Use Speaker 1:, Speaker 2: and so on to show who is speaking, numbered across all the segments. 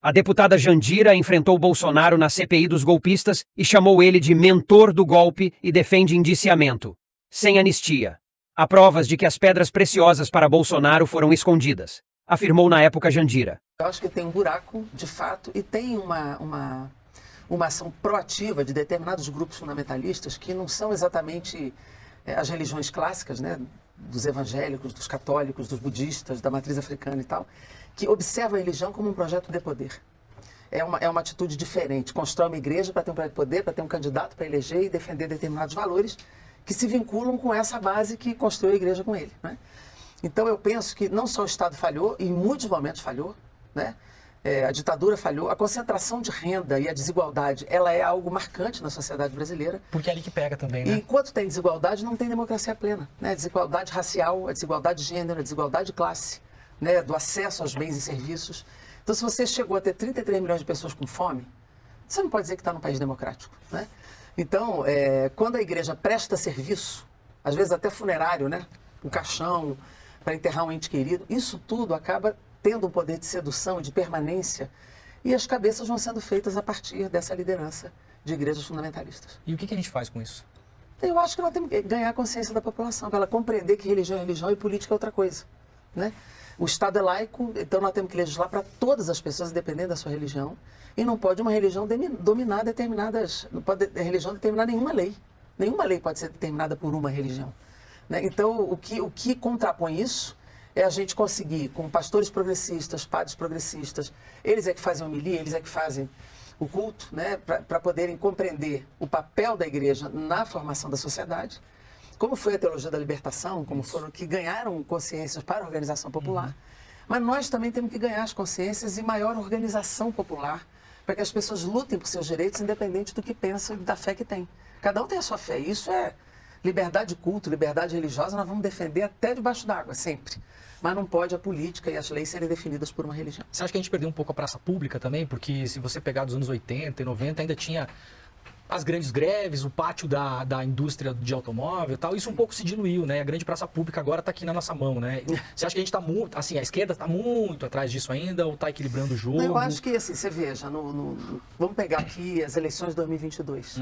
Speaker 1: A deputada Jandira enfrentou Bolsonaro na CPI dos golpistas e chamou ele de mentor do golpe e defende indiciamento. Sem anistia. Há provas de que as pedras preciosas para Bolsonaro foram escondidas, afirmou na época Jandira.
Speaker 2: Eu acho que tem um buraco, de fato, e tem uma ação proativa de determinados grupos fundamentalistas que não são exatamente as religiões clássicas, né, dos evangélicos, dos católicos, dos budistas, da matriz africana e tal, que observam a religião como um projeto de poder. É uma atitude diferente. Constrói uma igreja para ter um projeto de poder, para ter um candidato para eleger e defender determinados valores que se vinculam com essa base que construiu a igreja com ele, né? Então eu penso que não só o Estado falhou, e em muitos momentos falhou, né? A ditadura falhou, a concentração de renda e a desigualdade, ela é algo marcante na sociedade brasileira.
Speaker 3: Porque é ali que pega também, né?
Speaker 2: E enquanto tem desigualdade, não tem democracia plena, né? A desigualdade racial, a desigualdade de gênero, a desigualdade de classe, né? Do acesso aos bens e serviços. Então, se você chegou a ter 33 milhões de pessoas com fome, você não pode dizer que está num país democrático, né? Então, quando a igreja presta serviço, às vezes até funerário, né? Um caixão para enterrar um ente querido, isso tudo acaba tendo um poder de sedução e de permanência, e as cabeças vão sendo feitas a partir dessa liderança de igrejas fundamentalistas.
Speaker 3: E o que a gente faz com isso?
Speaker 2: Eu acho que nós temos que ganhar a consciência da população, para ela compreender que religião é religião e política é outra coisa, né? O Estado é laico, então nós temos que legislar para todas as pessoas, independente da sua religião, e não pode uma religião dominar determinadas, não pode a religião determinar nenhuma lei. Nenhuma lei pode ser determinada por uma religião, né? Então, o que contrapõe isso é a gente conseguir, com pastores progressistas, padres progressistas, eles é que fazem a homilia, eles é que fazem o culto, né, para poderem compreender o papel da igreja na formação da sociedade, como foi a teologia da libertação, como foram que ganharam consciências para a organização popular. Mas nós também temos que ganhar as consciências e maior organização popular, para que as pessoas lutem por seus direitos, independente do que pensam e da fé que têm. Cada um tem a sua fé, isso é liberdade de culto, liberdade religiosa, nós vamos defender até debaixo d'água, sempre. Mas não pode a política e as leis serem definidas por uma religião.
Speaker 3: Você acha que a gente perdeu um pouco a praça pública também? Porque se você pegar dos anos 80 e 90, ainda tinha as grandes greves, o pátio da indústria de automóvel e tal. Isso um pouco se diluiu, né? A grande praça pública agora está aqui na nossa mão, né? Você acha que a gente está muito, assim, a esquerda está muito atrás disso ainda ou está equilibrando o jogo?
Speaker 2: Não, eu acho que, assim, você veja, vamos pegar aqui as eleições de 2022.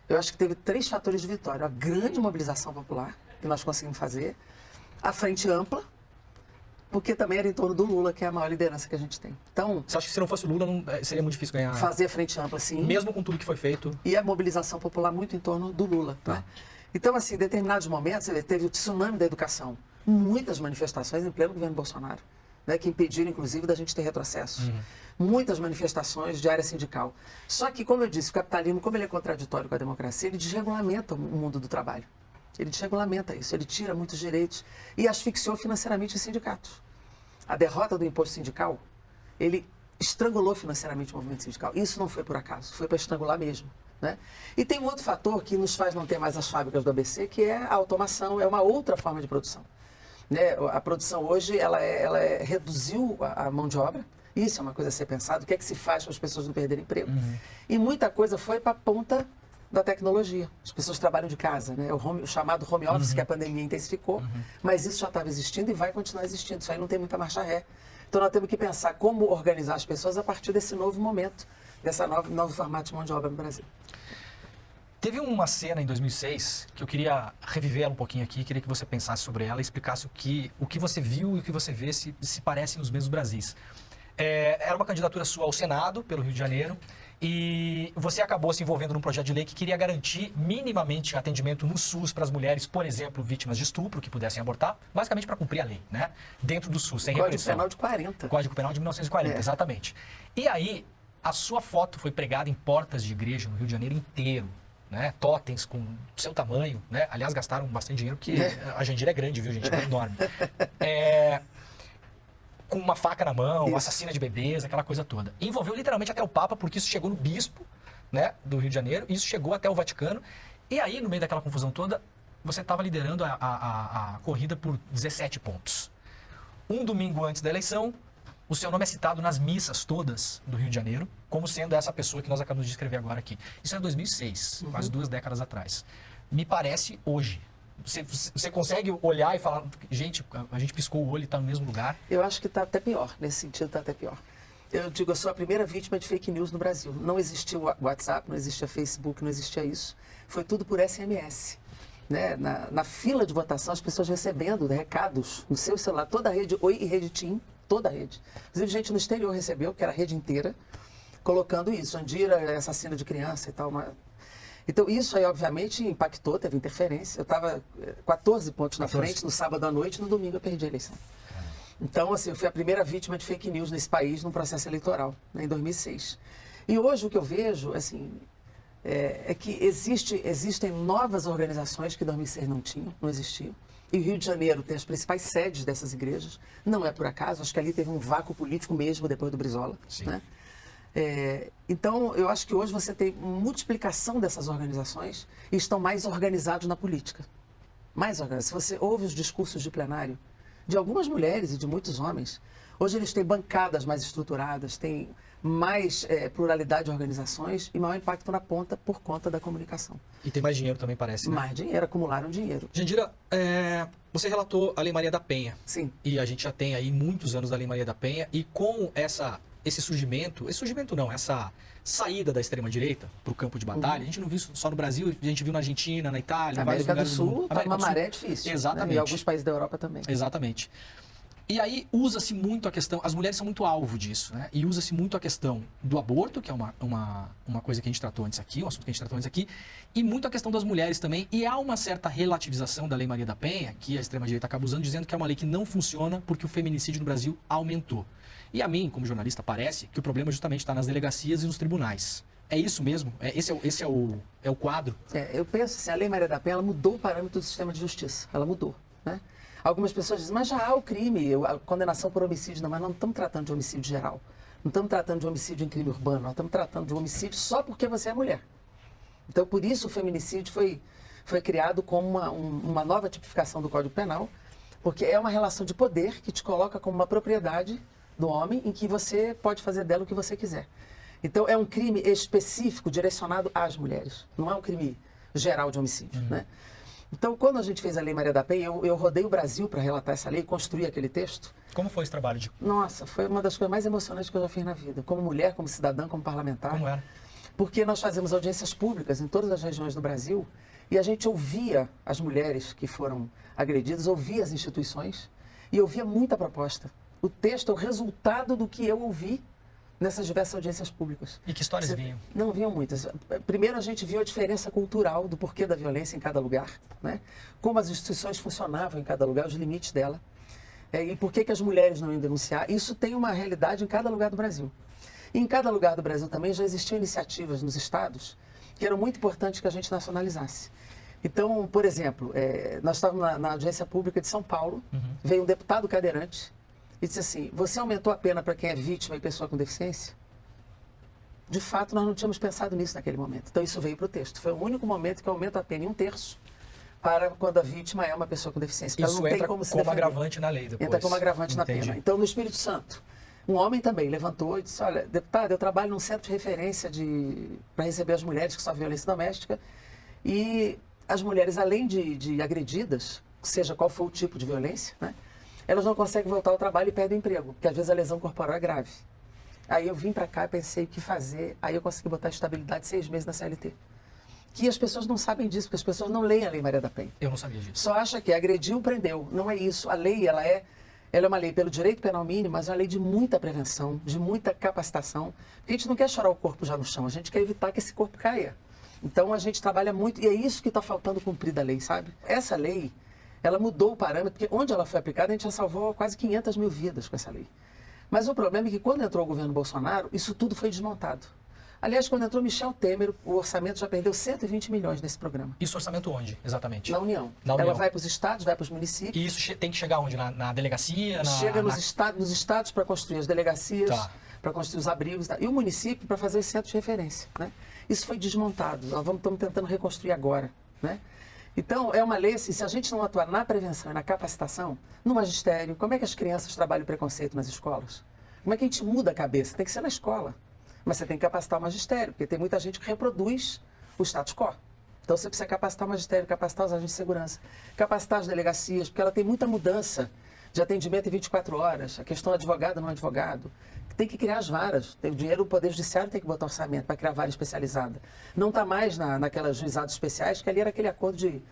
Speaker 2: Eu acho que teve 3 fatores de vitória. A grande mobilização popular, que nós conseguimos fazer, a frente ampla, porque também era em torno do Lula, que é a maior liderança que a gente tem. Então,
Speaker 3: você acha que se não fosse o Lula, seria muito difícil ganhar?
Speaker 2: Fazer a frente ampla, sim.
Speaker 3: Mesmo com tudo que foi feito?
Speaker 2: E a mobilização popular muito em torno do Lula.
Speaker 3: Tá.
Speaker 2: Né? Então, assim, em determinados momentos, teve o tsunami da educação. Muitas manifestações em pleno governo Bolsonaro, né, que impediram, inclusive, da gente ter retrocessos. Muitas manifestações de área sindical. Só que, como eu disse, o capitalismo, como ele é contraditório com a democracia, ele desregulamenta o mundo do trabalho. Ele desregulamenta isso, ele tira muitos direitos e asfixiou financeiramente os sindicatos. A derrota do imposto sindical, ele estrangulou financeiramente o movimento sindical. Isso não foi por acaso, foi para estrangular mesmo, né? E tem um outro fator que nos faz não ter mais as fábricas do ABC, que é a automação, é uma outra forma de produção, né? A produção hoje, reduziu a mão de obra. Isso é uma coisa a ser pensado. O que é que se faz para as pessoas não perderem emprego? E muita coisa foi para a ponta da tecnologia. As pessoas trabalham de casa, né? O chamado home office, que a pandemia intensificou, mas isso já estava existindo e vai continuar existindo. Isso aí não tem muita marcha ré. Então nós temos que pensar como organizar as pessoas a partir desse novo momento, dessa novo formato de mão de obra no Brasil.
Speaker 3: Teve uma cena em 2006 que eu queria reviver ela um pouquinho aqui, queria que você pensasse sobre ela e explicasse o que você viu e o que você vê se parecem os mesmos Brasis. Era uma candidatura sua ao Senado, pelo Rio de Janeiro, e você acabou se envolvendo num projeto de lei que queria garantir minimamente atendimento no SUS para as mulheres, por exemplo, vítimas de estupro, que pudessem abortar, basicamente para cumprir a lei, né? Dentro do SUS, sem repressão.
Speaker 2: Código Penal de 40.
Speaker 3: Código Penal de 1940, exatamente. E aí, a sua foto foi pregada em portas de igreja no Rio de Janeiro inteiro, né? Totens com seu tamanho, né? Aliás, gastaram bastante dinheiro, porque a Jandira é grande, viu, gente? É enorme. Com uma faca na mão, assassina de bebês, aquela coisa toda. E envolveu literalmente até o Papa, porque isso chegou no bispo, né, do Rio de Janeiro, isso chegou até o Vaticano. E aí, no meio daquela confusão toda, você estava liderando a corrida por 17 pontos. Um domingo antes da eleição, o seu nome é citado nas missas todas do Rio de Janeiro, como sendo essa pessoa que nós acabamos de descrever agora aqui. Isso é 2006, quase 2 décadas atrás. Me parece hoje. Você consegue olhar e falar, gente, a gente piscou o olho e está no mesmo lugar?
Speaker 2: Eu acho que está até pior, nesse sentido está até pior. Eu digo, eu sou a primeira vítima de fake news no Brasil. Não existia o WhatsApp, não existia Facebook, não existia isso. Foi tudo por SMS. Né? Na fila de votação, as pessoas recebendo recados no seu celular, toda a rede, Oi e Rede TIM, toda a rede. Inclusive, gente no exterior recebeu, que era a rede inteira, colocando isso, Andira é assassina de criança e tal. Então, isso aí, obviamente, impactou, teve interferência. Eu estava 14 pontos na frente no sábado à noite, no domingo eu perdi a eleição. Então, assim, eu fui a primeira vítima de fake news nesse país, num processo eleitoral, né, em 2006. E hoje o que eu vejo, assim, é que existem novas organizações que em 2006 não existiam. E o Rio de Janeiro tem as principais sedes dessas igrejas. Não é por acaso, acho que ali teve um vácuo político mesmo depois do Brizola.
Speaker 3: Sim.
Speaker 2: Né? Então, eu acho que hoje você tem multiplicação dessas organizações e estão mais organizados na política. Mais organizados. Se você ouve os discursos de plenário de algumas mulheres e de muitos homens, hoje eles têm bancadas mais estruturadas, têm mais pluralidade de organizações e maior impacto na ponta por conta da comunicação.
Speaker 3: E tem mais dinheiro também, parece, né?
Speaker 2: Mais dinheiro, acumularam dinheiro.
Speaker 3: Jandira, você relatou a Lei Maria da Penha.
Speaker 2: Sim.
Speaker 3: E a gente já tem aí muitos anos da Lei Maria da Penha. E com essa saída da extrema-direita para o campo de batalha, a gente não viu isso só no Brasil, a gente viu na Argentina, na Itália,
Speaker 2: na América do Sul,
Speaker 3: tá
Speaker 2: uma maré difícil.
Speaker 3: Exatamente.
Speaker 2: Né? E alguns países da Europa também.
Speaker 3: Exatamente. E aí usa-se muito a questão, as mulheres são muito alvo disso, né? E usa-se muito a questão do aborto, que é uma coisa que a gente tratou antes aqui, um assunto que a gente tratou antes aqui, e muito a questão das mulheres também. E há uma certa relativização da Lei Maria da Penha, que a extrema-direita acaba usando, dizendo que é uma lei que não funciona porque o feminicídio no Brasil aumentou. E a mim, como jornalista, parece que o problema justamente está nas delegacias e nos tribunais. É isso mesmo? Esse é o quadro?
Speaker 2: Eu penso assim, a Lei Maria da Penha ela mudou o parâmetro do sistema de justiça. Ela mudou, né? Algumas pessoas dizem, mas já há o crime, a condenação por homicídio. Não, mas não estamos tratando de homicídio geral. Não estamos tratando de homicídio em crime urbano. Nós estamos tratando de homicídio só porque você é mulher. Então, por isso o feminicídio foi criado como uma nova tipificação do Código Penal, porque é uma relação de poder que te coloca como uma propriedade do homem em que você pode fazer dela o que você quiser. Então, é um crime específico direcionado às mulheres. Não é um crime geral de homicídio, né? Então, quando a gente fez a Lei Maria da Penha, eu rodei o Brasil para relatar essa lei, construir aquele texto.
Speaker 3: Como foi esse trabalho?
Speaker 2: Nossa, foi uma das coisas mais emocionantes que eu já fiz na vida. Como mulher, como cidadã, como parlamentar.
Speaker 3: Como era?
Speaker 2: Porque nós fazemos audiências públicas em todas as regiões do Brasil e a gente ouvia as mulheres que foram agredidas, ouvia as instituições e ouvia muita proposta. O texto é o resultado do que eu ouvi nessas diversas audiências públicas.
Speaker 3: E que histórias vinham?
Speaker 2: Não vinham muitas. Primeiro, a gente viu a diferença cultural do porquê da violência em cada lugar, né? Como as instituições funcionavam em cada lugar, os limites dela. E por que as mulheres não iam denunciar. Isso tem uma realidade em cada lugar do Brasil. E em cada lugar do Brasil também já existiam iniciativas nos estados que eram muito importantes que a gente nacionalizasse. Então, por exemplo, nós estávamos na audiência pública de São Paulo, veio um deputado cadeirante e disse assim, você aumentou a pena para quem é vítima e pessoa com deficiência? De fato, nós não tínhamos pensado nisso naquele momento. Então, isso veio para o texto. Foi o único momento que aumenta a pena em 1/3 para quando a vítima é uma pessoa com deficiência.
Speaker 3: Isso
Speaker 2: não
Speaker 3: entra
Speaker 2: tem como se
Speaker 3: como
Speaker 2: defender.
Speaker 3: agravante na lei depois.
Speaker 2: Entra como agravante na
Speaker 3: Entendi.
Speaker 2: pena. Então, no Espírito Santo, um homem também levantou e disse, olha, deputado, eu trabalho num centro de referência para receber as mulheres que sofrem violência doméstica e as mulheres, além de agredidas, seja qual for o tipo de violência, né, elas não conseguem voltar ao trabalho e perdem o emprego, porque às vezes a lesão corporal é grave. Aí eu vim para cá, pensei o que fazer, aí eu consegui botar estabilidade 6 meses na CLT. Que as pessoas não sabem disso, porque as pessoas não leem a Lei Maria da Penha.
Speaker 3: Eu não sabia disso.
Speaker 2: Só acha que agrediu, prendeu. Não é isso. A lei, ela é uma lei pelo direito penal mínimo, mas é uma lei de muita prevenção, de muita capacitação. A gente não quer chorar o corpo já no chão, a gente quer evitar que esse corpo caia. Então a gente trabalha muito, e é isso que está faltando cumprir da lei, sabe? Essa lei, ela mudou o parâmetro, porque onde ela foi aplicada, a gente já salvou quase 500 mil vidas com essa lei. Mas o problema é que quando entrou o governo Bolsonaro, isso tudo foi desmontado. Aliás, quando entrou Michel Temer, o orçamento já perdeu 120 milhões nesse programa.
Speaker 3: Isso orçamento onde, exatamente?
Speaker 2: Na União.
Speaker 3: Na União.
Speaker 2: Ela vai para os estados, vai para os municípios.
Speaker 3: E isso tem que chegar onde? Na delegacia?
Speaker 2: Chega nos estados para construir as delegacias,
Speaker 3: Tá.
Speaker 2: para construir os abrigos, e o município para fazer os centros de referência, né? Isso foi desmontado, nós estamos tentando reconstruir agora, né? Então, é uma lei, assim, se a gente não atuar na prevenção e na capacitação, no magistério, como é que as crianças trabalham o preconceito nas escolas? Como é que a gente muda a cabeça? Tem que ser na escola. Mas você tem que capacitar o magistério, porque tem muita gente que reproduz o status quo. Então você precisa capacitar o magistério, capacitar os agentes de segurança, capacitar as delegacias, porque ela tem muita mudança de atendimento em 24 horas, a questão advogado não advogado. tem que criar as varas. Tem o dinheiro, o Poder Judiciário tem que botar orçamento para criar vara especializada. Não está mais naquelas juizados especiais, que ali era aquele acordo de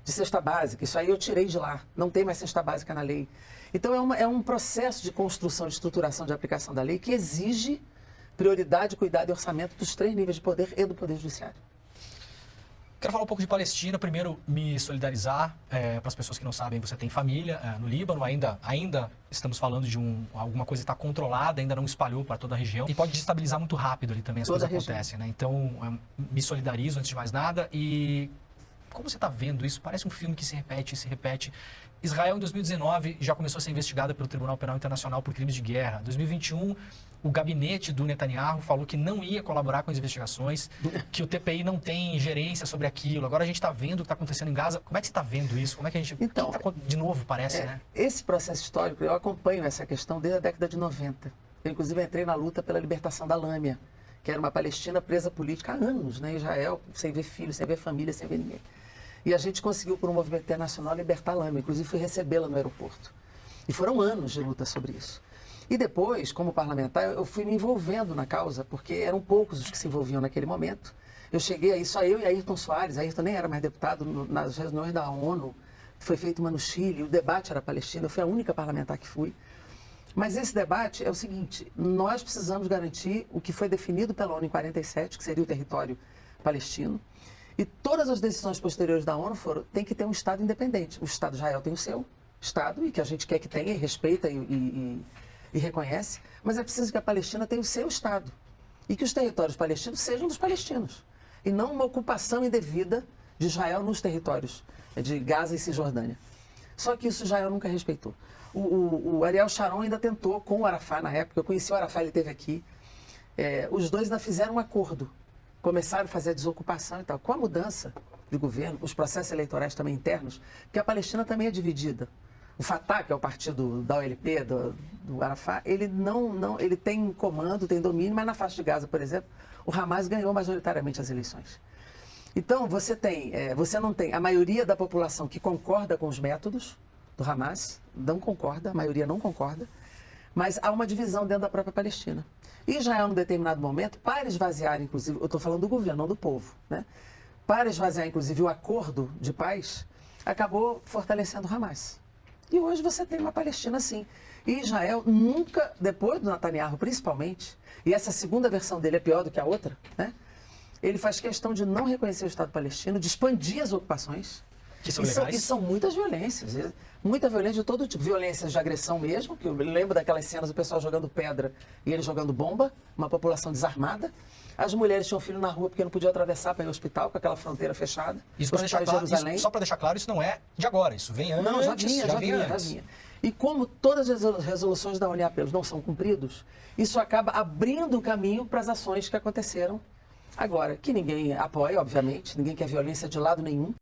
Speaker 2: cesta básica. Isso aí eu tirei de lá. Não tem mais cesta básica na lei. Então é um processo de construção, de estruturação, de aplicação da lei que exige prioridade, cuidado e orçamento dos 3 níveis de poder e do Poder Judiciário.
Speaker 3: Quero falar um pouco de Palestina. Primeiro, me solidarizar. Para as pessoas que não sabem, você tem família no Líbano. Ainda estamos falando de alguma coisa que está controlada, ainda não espalhou para toda a região. E pode destabilizar muito rápido ali também, as coisas acontecem, né? Então, me solidarizo antes de mais nada. E como você está vendo isso? Parece um filme que se repete e se repete. Israel, em 2019, já começou a ser investigada pelo Tribunal Penal Internacional por crimes de guerra. Em 2021, o gabinete do Netanyahu falou que não ia colaborar com as investigações, que o TPI não tem gerência sobre aquilo. Agora a gente está vendo o que está acontecendo em Gaza. Como é que você está vendo isso? Como é que a gente...
Speaker 2: Então,
Speaker 3: de novo, parece, né?
Speaker 2: Esse processo histórico, eu acompanho essa questão desde a década de 90. Eu, inclusive, entrei na luta pela libertação da Lâmia, que era uma Palestina presa política há anos, né? Em Israel, sem ver filho, sem ver família, sem ver ninguém. E a gente conseguiu, por um movimento internacional, libertar a Lâmia. Inclusive, fui recebê-la no aeroporto. E foram anos de luta sobre isso. E depois, como parlamentar, eu fui me envolvendo na causa, porque eram poucos os que se envolviam naquele momento. Eu cheguei aí, só eu e Ayrton Soares. Ayrton nem era mais deputado nas reuniões da ONU. Foi feito uma no Chile, o debate era Palestina. Eu fui a única parlamentar que fui. Mas esse debate é o seguinte: nós precisamos garantir o que foi definido pela ONU em 47, que seria o território palestino. E todas as decisões posteriores da ONU tem que ter um Estado independente. O Estado de Israel tem o seu Estado, e que a gente quer que tenha, e respeita e reconhece, mas é preciso que a Palestina tenha o seu Estado. E que os territórios palestinos sejam dos palestinos. E não uma ocupação indevida de Israel nos territórios de Gaza e Cisjordânia. Só que isso Israel nunca respeitou. O Ariel Sharon ainda tentou com o Arafat na época. Eu conheci o Arafat, ele esteve aqui. Os dois ainda fizeram um acordo. Começaram a fazer a desocupação e tal. Com a mudança de governo, os processos eleitorais também internos, que a Palestina também é dividida. O Fatah, que é o partido da OLP, do Arafat, ele tem comando, tem domínio, mas na faixa de Gaza, por exemplo, o Hamas ganhou majoritariamente as eleições. Então, você não tem a maioria da população que concorda com os métodos do Hamas, não concorda, a maioria não concorda, mas há uma divisão dentro da própria Palestina. E Israel, num determinado momento, para esvaziar, inclusive, eu estou falando do governo, não do povo, né? Para esvaziar, inclusive, o acordo de paz, acabou fortalecendo o Hamas. E hoje você tem uma Palestina assim. E Israel nunca, depois do Netanyahu principalmente, e essa segunda versão dele é pior do que a outra, né? Ele faz questão de não reconhecer o Estado palestino, de expandir as ocupações.
Speaker 3: Que são legais.
Speaker 2: E são muitas violências. Muita violência de todo tipo. Violências de agressão mesmo, que eu lembro daquelas cenas do pessoal jogando pedra e ele jogando bomba, uma população desarmada. As mulheres tinham filho na rua porque não podiam atravessar para ir ao hospital com aquela fronteira fechada.
Speaker 3: Isso só para deixar claro, isso não é de agora, isso vem antes.
Speaker 2: Não, já vinha. E como todas as resoluções da ONU e apelos não são cumpridos, isso acaba abrindo o caminho para as ações que aconteceram agora, que ninguém apoia, obviamente, ninguém quer violência de lado nenhum.